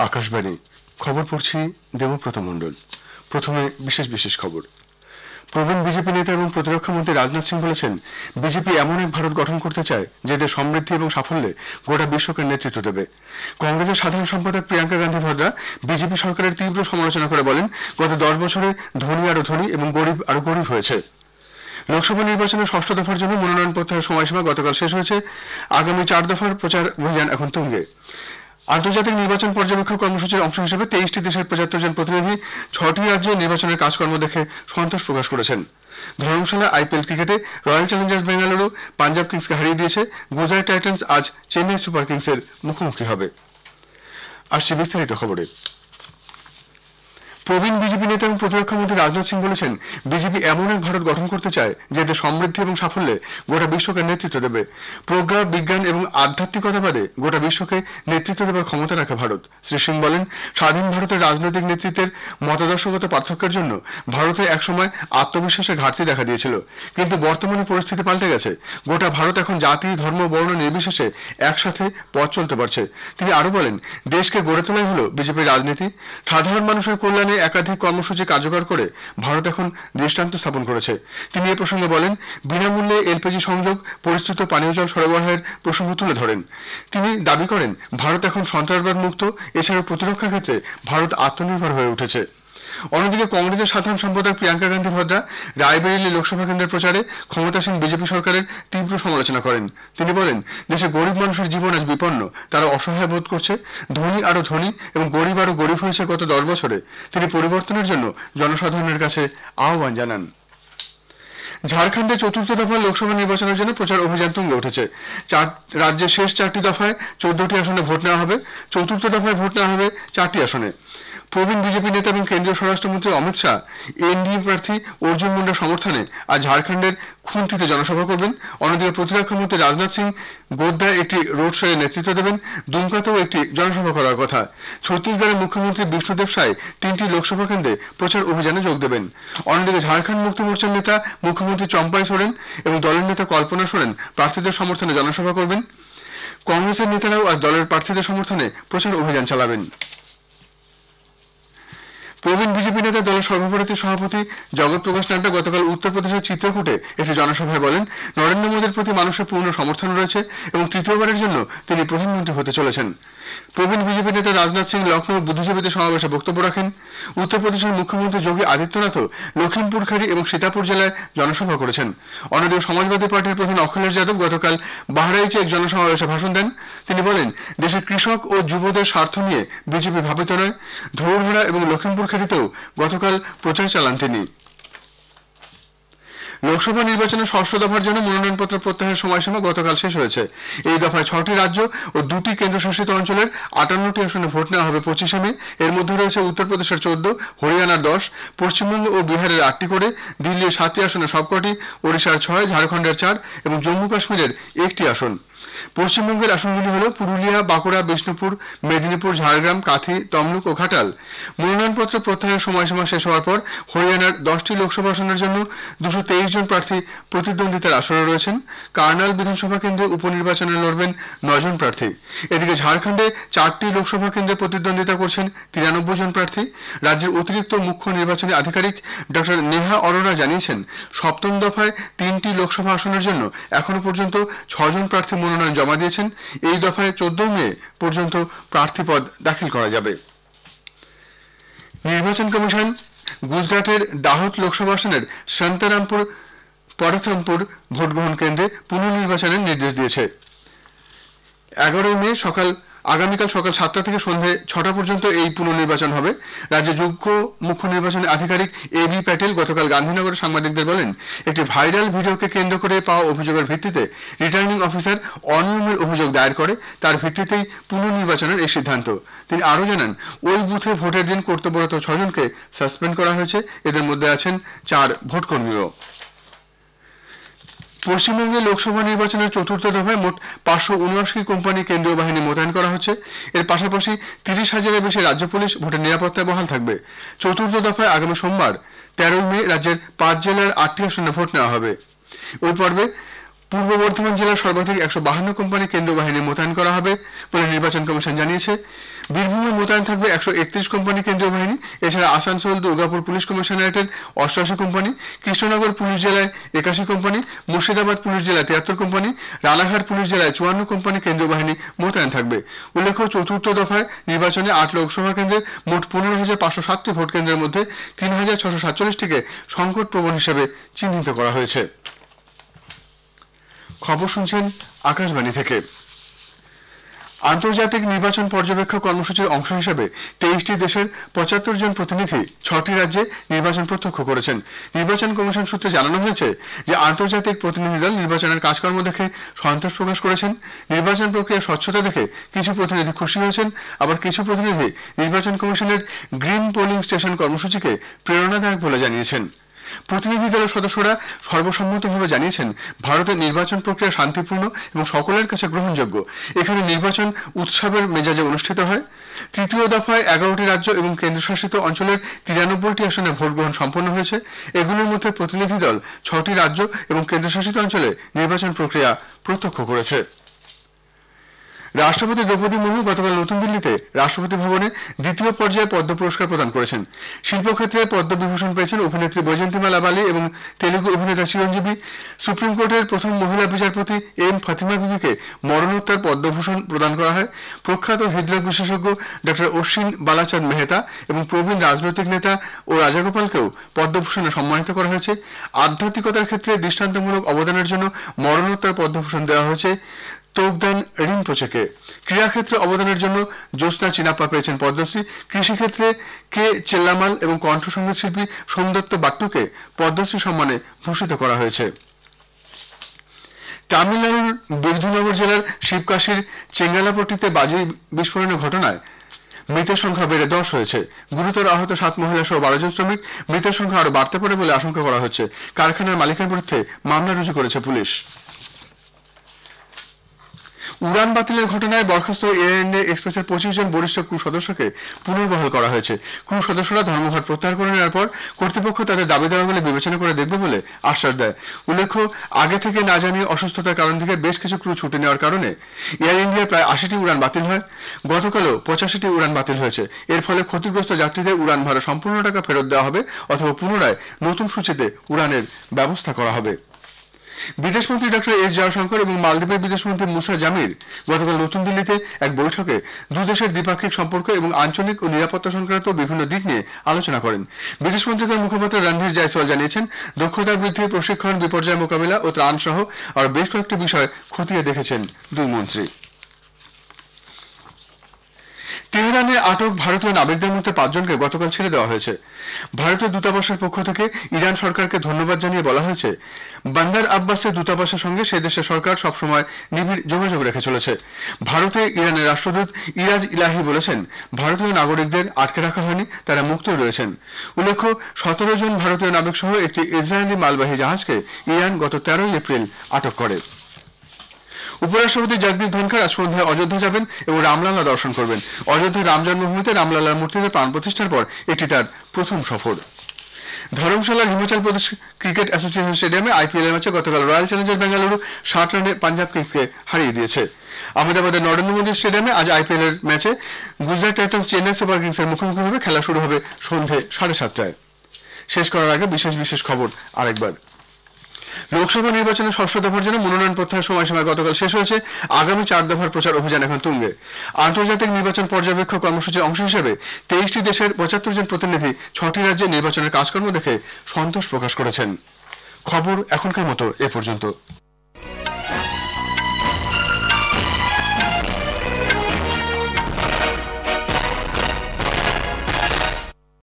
আকাশবাণী খবর পড়ছি দেবব্রত মণ্ডল। প্রথমে বিশেষ খবর। প্রবীণ বিজেপি নেতা এবং প্রতিরক্ষা মন্ত্রী রাজনাথ সিং বলেছেন, বিজেপি এমন এক ভারত গঠন করতে চায় যে দেশ সমৃদ্ধি এবং সাফল্যে গোটা বিশ্বকে নেতৃত্ব দেবে। কংগ্রেসের সাধারণ সম্পাদক প্রিয়াঙ্কা গান্ধী ভদ্রা বিজেপি সরকারের তীব্র সমালোচনা করে বলেন, গত 10 বছরে ধনী আরো ধনী এবং গরিব আরো গরিব হয়েছে। লোকসভা নির্বাচনের 6ষ্ঠ দফার জন্য মনোনয়ন প্রত্যাহারের সময়সীমা গতকাল শেষ হয়েছে। আগামী 4 দফার প্রচার অভিযান এখন তুঙ্গে। আন্তর্জাতিক নির্বাচন পর্যবেক্ষক কর্মসূচির অংশ হিসেবে 23টি দেশের 75 জন প্রতিনিধি 6টি রাজ্যে নির্বাচনের কাজকর্ম দেখে সন্তোষ প্রকাশ করেছেন। ধর্মশালা আইপিএল ক্রিকেটে রয়্যাল চ্যালেঞ্জার্স বেঙ্গালুরু পাঞ্জাব কিংসকে হারিয়ে দিয়েছে। গুজরাট টাইটান্স আজ চেন্নাই সুপার কিংসের মুখোমুখি হবে। আসছে বিস্তারিত খবরে। প্রবীণ বিজেপি নেতা এবং প্রতিরক্ষা মন্ত্রী রাজনাথ সিং বলেছেন, বিজেপি এমন এক ভারত গঠন করতে চায় যে দেশ সমৃদ্ধি এবং সাফল্যে গোটা বিশ্বকে নেতৃত্ব দেবে। প্রজ্ঞা, বিজ্ঞান এবং আধ্যাত্মিকতাবাদে গোটা বিশ্বকে নেতৃত্ব দেবার ক্ষমতা রাখে ভারত। শ্রী সিং বলেন, স্বাধীন ভারতের রাজনৈতিক নেতৃত্বের মতাদর্শগত পার্থক্যের জন্য ভারতে একসময় আত্মবিশ্বাসের ঘাটতি দেখা দিয়েছিল, কিন্তু বর্তমানে পরিস্থিতি পাল্টে গেছে। গোটা ভারত এখন জাতি, ধর্ম, বর্ণ নির্বিশেষে একসাথে পথ চলতে পারছে। তিনি আরো বলেন, দেশকে গড়ে তোলাই হলো বিজেপির রাজনীতি। সাধারণ মানুষের কল্যাণে একাধিক কর্মসূচি কার্যকর করে ভারত এখন দৃষ্টান্ত স্থাপন করেছে। তিনি এ প্রসঙ্গে বলেন, বিনামূল্যে এলপিজি সংযোগ, পরিশ্রুত পানীয় জল সরবরাহের প্রসঙ্গ তুলে ধরেন। তিনি দাবি করেন, ভারত এখন সন্ত্রাসবাদ মুক্ত। এছাড়াও প্রতিরক্ষা ক্ষেত্রে ভারত আত্মনির্ভর হয়ে উঠেছে। অন্যদিকে কংগ্রেসের সাধারণ সম্পাদক প্রিয়াঙ্কা গান্ধী ভদ্রা রায়বেরেলি লোকসভা কেন্দ্রের প্রচারে ক্ষমতাসীন বিজেপি সরকারের তীব্র সমালোচনা করেন। তিনি বলেন, দেশে গরিব মানুষের জীবন আজ বিপন্ন, তারা অসহায় বোধ করছে। ধনী আরো ধনী এবং গরিব আরো গরিব হয়েছে গত 10 বছরে। তিনি পরিবর্তনের জন্য জনসাধারণের কাছে আহ্বান জানান। ঝাড়খণ্ডে 4র্থ দফার লোকসভা নির্বাচনের জন্য প্রচার অভিযান তুঙ্গে উঠেছে। রাজ্যের শেষ 4টি দফায় 14টি আসনে ভোট নেওয়া হবে। 4র্থ দফায় ভোট নেওয়া হবে 4টি আসনে। প্রবীণ বিজেপি নেতা এবং কেন্দ্রীয় স্বরাষ্ট্রমন্ত্রী অমিত শাহ এনডিএ প্রার্থী অর্জুন মুন্ডার সমর্থনে আজ ঝাড়খণ্ডের খুন্তিতে জনসভা করবেন। অন্যদিকে প্রতিরক্ষা মন্ত্রী রাজনাথ সিং গোদ্দায় একটি রোড শোয়ে নেতৃত্ব দেবেন। দুমকাতেও একটি জনসভা করার কথা। ছত্তিশগড়ের মুখ্যমন্ত্রী বিষ্ণুদেব সায় 3টি লোকসভা কেন্দ্রে প্রচার অভিযানে যোগ দেবেন। অন্যদিকে ঝাড়খণ্ড মুক্তি মোর্চার নেতা মুখ্যমন্ত্রী চম্পাই সোরেন এবং দলের নেতা কল্পনা সোরেন প্রার্থীদের সমর্থনে জনসভা করবেন। কংগ্রেসের নেতারাও আজ দলের প্রার্থীদের সমর্থনে প্রচার অভিযান চালাবেন। প্রবীণ বিজেপি নেতা দলের সর্বভারতীয় সভাপতি জগৎ প্রকাশ নাড্ডা গতকাল উত্তরপ্রদেশের চিত্রকূটে একটি জনসভায় বলেন, নরেন্দ্র মোদীর প্রতি মানুষের পূর্ণ সমর্থন রয়েছে এবং তৃতীয়বারের জন্য তিনি প্রধানমন্ত্রী হতে চলেছেন। প্রবীণ বিজেপি নেতা রাজনাথ সিং লখনৌ বুদ্ধিজীবীদের সমাবেশে বক্তব্য রাখেন। উত্তরপ্রদেশের মুখ্যমন্ত্রী যোগী আদিত্যনাথও লখিমপুর খেরি এবং সীতাপুর জেলায় জনসভা করেছেন। অন্যদিকে সমাজবাদী পার্টির প্রধান অখিলেশ যাদব গতকাল বাহরাইচে এক জনসমাবেশে ভাষণ দেন। তিনি বলেন, দেশের কৃষক ও যুবদের স্বার্থ নিয়ে বিজেপি ভাবিত নয়। ধৌরহরা এবং লখিমপুর খেরিতেও গতকাল প্রচার চালান তিনি। লোকসভা নির্বাচনের 6ষ্ঠ দফার জন্য মনোনয়নপত্র প্রত্যাহারের সময়সীমা গতকাল শেষ হয়েছে। এই দফায় 6টি রাজ্য ও 2টি কেন্দ্রশাসিত অঞ্চলের 58টি আসনে ভোট নেওয়া হবে 25শে মে। এর মধ্যে রয়েছে উত্তরপ্রদেশের 14, হরিয়ানার 10, পশ্চিমবঙ্গ ও বিহারের 8টি করে, দিল্লির 7টি আসনে সবকটি, ওড়িশার 6, ঝাড়খণ্ডের 4 এবং জম্মু কাশ্মীরের 1টি আসন। পশ্চিমবঙ্গের আসনগুলি হল পুরুলিয়া, বাঁকুড়া, বিষ্ণুপুর, মেদিনীপুর, ঝাড়গ্রাম, কাথি, তমলুক ও ঘাটাল। মনোনয়নপত্র প্রত্যাহারের সময়সীমা শেষ হওয়ার পর হরিয়ানার 10টি লোকসভা আসনের জন্য 223 জন প্রার্থী প্রতিদ্বন্দ্বিতার আসরে রয়েছেন। কার্নাল বিধানসভা কেন্দ্রে উপনির্বাচনে লড়বেন 9 জন প্রার্থী। এদিকে ঝাড়খণ্ডে 4টি লোকসভা কেন্দ্রে প্রতিদ্বন্দ্বিতা করছেন 93 জন প্রার্থী। রাজ্যের অতিরিক্ত মুখ্য নির্বাচনী আধিকারিক ডক্টর নেহা অরোরা জানিয়েছেন, 7ম দফায় 3টি লোকসভা আসনের জন্য এখনো পর্যন্ত 6 জন প্রার্থী মনোনয়ন জমা দিয়েছেন। এই দফায় 14 মে পর্যন্ত প্রার্থীপদ দাখিল করা যাবে। নির্বাচন কমিশন গুজরাটের দাহোদ লোকসভা আসনের শান্তারামপুর পরথমপুর ভোটগ্রহণ কেন্দ্রে পুনর্নির্বাচনের নির্দেশ দিয়েছে। 11 মে আগামীকাল সকাল 7টা থেকে সন্ধে 6টা পর্যন্ত এই পুনর্নির্বাচন হবে। রাজ্যের যোগ্য মুখ্য নির্বাচনী আধিকারিক এবি প্যাটেল গতকাল গান্ধীনগরে সাংবাদিকদের বলেন, একটি ভাইরাল ভিডিওকে কেন্দ্র করে পাওয়া অভিযোগের ভিত্তিতে রিটার্নিং অফিসার অনিয়মের অভিযোগ দায়ের করে। তার ভিত্তিতেই পুনর্নির্বাচনের এই সিদ্ধান্ত। তিনি আরও জানান, ওই বুথে ভোটের দিন কর্তব্যরত 6 জনকে সাসপেন্ড করা হয়েছে। এদের মধ্যে আছেন 4 ভোটকর্মীও। পশ্চিমবঙ্গে লোকসভা নির্বাচনের 4র্থ দফায় মোট 579টি কোম্পানি কেন্দ্রীয় বাহিনী মোতায়েন করা হচ্ছে। এর পাশাপাশি 30,000-এর বেশি রাজ্য পুলিশ ভোটের নিরাপত্তায় বহাল থাকবে। 4র্থ দফায় আগামী সোমবার 13 মে রাজ্যের 5 জেলার 8টি আসনে ভোট নেওয়া হবে। ওই পর্বে পূর্ব বর্ধমান জেলার সর্বাধিক 152 কোম্পানি কেন্দ্রীয় বাহিনী মোতায়েন করা হবে বলে নির্বাচন কমিশন জানিয়েছে। বীরভূমে মোতায়েন থাকবে 131 কোম্পানি কেন্দ্রীয় বাহিনী। এছাড়া আসানসোল দুর্গাপুর পুলিশ কমিশনারেটের 88 কোম্পানি, কৃষ্ণনগর পুলিশ জেলায় 81 কোম্পানি, মুর্শিদাবাদ পুলিশ জেলায় 73 কোম্পানি, রানাঘাট পুলিশ জেলায় 54 কোম্পানি কেন্দ্রীয় বাহিনী মোতায়েন থাকবে। উল্লেখ্য, চতুর্থ দফায় নির্বাচনে 8 লোকসভা কেন্দ্রের মোট 15,507টি ভোট কেন্দ্রের মধ্যে 3,647টিকে সংকট প্রবণ হিসেবে চিহ্নিত করা হয়েছে। খবর শুনছেন আকাশবাণী থেকে। আন্তর্জাতিক নির্বাচন পর্যবেক্ষক কর্মসূচির অংশ হিসেবে 23টি দেশের 75 জন প্রতিনিধি 6টি রাজ্যে নির্বাচন প্রত্যক্ষ করেছেন। নির্বাচন কমিশন সূত্রে জানানো হয়েছে যে আন্তর্জাতিক প্রতিনিধি দল নির্বাচনের কাজকর্ম দেখে সন্তোষ প্রকাশ করেছেন। নির্বাচন প্রক্রিয়ার স্বচ্ছতা দেখে কিছু প্রতিনিধি খুশি হয়েছেন, আবার কিছু প্রতিনিধি নির্বাচন কমিশনের গ্রিন পোলিং স্টেশন কর্মসূচিকে প্রেরণাদায়ক বলে জানিয়েছেন। প্রতিনিধি দলের সদস্যরা সর্বসম্মতভাবে জানিয়েছেন, ভারতের নির্বাচন প্রক্রিয়া শান্তিপূর্ণ এবং সকলের কাছে গ্রহণযোগ্য। এখানে নির্বাচন উৎসবের মেজাজে অনুষ্ঠিত হয়। তৃতীয় দফায় 11টি রাজ্য এবং কেন্দ্রশাসিত অঞ্চলের 93টি আসনে ভোট গ্রহণ সম্পন্ন হয়েছে। এগুলোর মধ্যে প্রতিনিধি দল 6টি রাজ্য এবং কেন্দ্রশাসিত অঞ্চলে নির্বাচন প্রক্রিয়া প্রত্যক্ষ করেছে। রাষ্ট্রপতি দ্রৌপদী মুর্মু গতকাল নতুন দিল্লিতে রাষ্ট্রপতি ভবনে দ্বিতীয় পর্যায়ে পদ্ম পুরস্কার প্রদান করেছেন। শিল্পক্ষেত্রে পদ্মবিভূষণ পেয়েছেন অভিনেত্রী বৈজয়ন্তীমালা বালি এবং তেলুগু অভিনেতা চিরঞ্জীবী। সুপ্রিম কোর্টের প্রথম মহিলা বিচারপতি এম ফাতিমা বিবিকে মরণোত্তর পদ্মভূষণ প্রদান করা হয়। প্রখ্যাত হৃদরোগ বিশেষজ্ঞ ডক্টর অশ্বিন বালাচাঁদ মেহতা এবং প্রবীণ রাজনৈতিক নেতা ও রাজাগোপালকেও পদ্মভূষণে সম্মানিত করা হয়েছে। আধ্যাত্মিকতার ক্ষেত্রে দৃষ্টান্তমূলক অবদানের জন্য মরণোত্তর পদ্মভূষণ দেওয়া হয়েছে তোগদান রিনপোচেকে। ক্রীড়াক্ষেত্রে অবদানের জন্য জ্যোৎস্না চিনাপ্পা পেয়েছেন পদ্মশ্রী। কৃষিক্ষেত্রে কে চেল্লামাল এবং কণ্ঠসঙ্গীত শিল্পী সোমদত্ত বাট্টুকে পদ্মশ্রী সম্মানে ভূষিত করা হয়েছে। তামিলনাড়ুর বিরুধুনগর জেলার শিবকাশীর চেঙ্গালাপট্টিতে বাজি বিস্ফোরণের ঘটনায় মৃতের সংখ্যা বেড়ে 10 হয়েছে। গুরুতর আহত 7 মহিলা সহ 12 জন শ্রমিক। মৃতের সংখ্যা আরও বাড়তে পারে বলে আশঙ্কা করা হচ্ছে। কারখানার মালিকের বিরুদ্ধে মামলা রুজু করেছে পুলিশ। উড়ান বাতিলের ঘটনায় বরখাস্ত এয়ার ইন্ডিয়া এক্সপ্রেসের 25 জন বরিষ্ঠ ক্রু সদস্যকে পুনর্বহাল করা হয়েছে। ক্রু সদস্যরা ধর্মঘট প্রত্যাহার করে নেওয়ার পর কর্তৃপক্ষ তাদের দাবি দেওয়াগুলি বিবেচনা করে দেখবে বলে আশ্বাস দেয়। উল্লেখ্য, আগে থেকে না জানিয়ে অসুস্থতার কারণ থেকে বেশ কিছু ক্রু ছুটে নেওয়ার কারণে এয়ার ইন্ডিয়ার প্রায় 80টি উড়ান বাতিল হয়। গতকালও 85টি উড়ান বাতিল হয়েছে। এর ফলে ক্ষতিগ্রস্ত যাত্রীদের উড়ান ভাড়া সম্পূর্ণ টাকা ফেরত দেওয়া হবে অথবা পুনরায় নতুন সূচিতে উড়ানের ব্যবস্থা করা হবে। বিদেশমন্ত্রী ডক্টর এস জয়শঙ্কর এবং মালদ্বীপের বিদেশমন্ত্রী মুসা জামির গতকাল নতুন দিল্লিতে এক বৈঠকে দুদেশের দ্বিপাক্ষিক সম্পর্ক এবং আঞ্চলিক ও নিরাপত্তা সংক্রান্ত বিভিন্ন দিক নিয়ে আলোচনা করেন। বিদেশমন্ত্রকের মুখপাত্র রণধীর জয়সওয়াল জানিয়েছেন, দক্ষতা বৃদ্ধি, প্রশিক্ষণ, বিপর্যয় মোকাবিলা ও ত্রাণ সহ আর বেশ কয়েকটি বিষয় খতিয়ে দেখেছেন দুই মন্ত্রী। তেহরানে আটক ভারতীয় নাবিকদের মধ্যে 5 জনকে গতকাল ছেড়ে দেওয়া হয়েছে। ভারতীয় দূতাবাসের পক্ষ থেকে ইরান সরকারকে ধন্যবাদ জানিয়ে বলা হয়েছে, বান্দার আব্বাসের দূতাবাসের সঙ্গে সেই দেশের সরকার সবসময় নিবিড় যোগাযোগ রেখে চলেছে। ভারতে ইরানের রাষ্ট্রদূত ইরাজ ইলাহি বলেছেন, ভারতীয় নাগরিকদের আটকে রাখা হয়নি, তারা মুক্ত রয়েছেন। উল্লেখ্য, 17 জন ভারতীয় নাবিক সহ একটি ইসরায়েলি মালবাহী জাহাজকে ইরান গত 13 এপ্রিল আটক করে। উপরাষ্ট্রপতি জগদীপ ধনখড় আজ সন্ধ্যায় অযোধ্যা যাবেন এবং রামলালা দর্শন করবেন। অযোধ্যার রাম জন্মভূমিতে রামলালার মূর্তিতে প্রাণ প্রতিষ্ঠার পর এটি তার প্রথম সফর। ধর্মশালার হিমাচল প্রদেশ ক্রিকেট অ্যাসোসিয়েশন স্টেডিয়ামে আইপিএল এর ম্যাচে গতকাল রয়্যাল চ্যালেঞ্জার্স বেঙ্গালুরু 60 রানে পাঞ্জাব কিংসকে হারিয়ে দিয়েছে। আহমেদাবাদের নরেন্দ্র মোদী স্টেডিয়ামে আজ আইপিএল এর ম্যাচে গুজরাট টাইটান্স চেন্নাই সুপার কিংসের মুখোমুখি হবে। খেলা শুরু হবে সন্ধ্যে 7:30টায়। শেষ করার আগে বিশেষ খবর আরেকবার। লোকসভা নির্বাচনের 6ষ্ঠ দফার জন্য মনোনয়ন প্রত্যাহারের সময়সীমা গতকাল শেষ হয়েছে। আগামী 4 দফার প্রচার অভিযান এখন তুঙ্গে। আন্তর্জাতিক নির্বাচন পর্যবেক্ষক কর্মসূচির অংশ হিসেবে 23টি দেশের 75 জন প্রতিনিধি 6টি রাজ্যে নির্বাচনের কাজকর্ম দেখে সন্তোষ প্রকাশ করেছেন। খবর এখনকার মতো এ পর্যন্ত।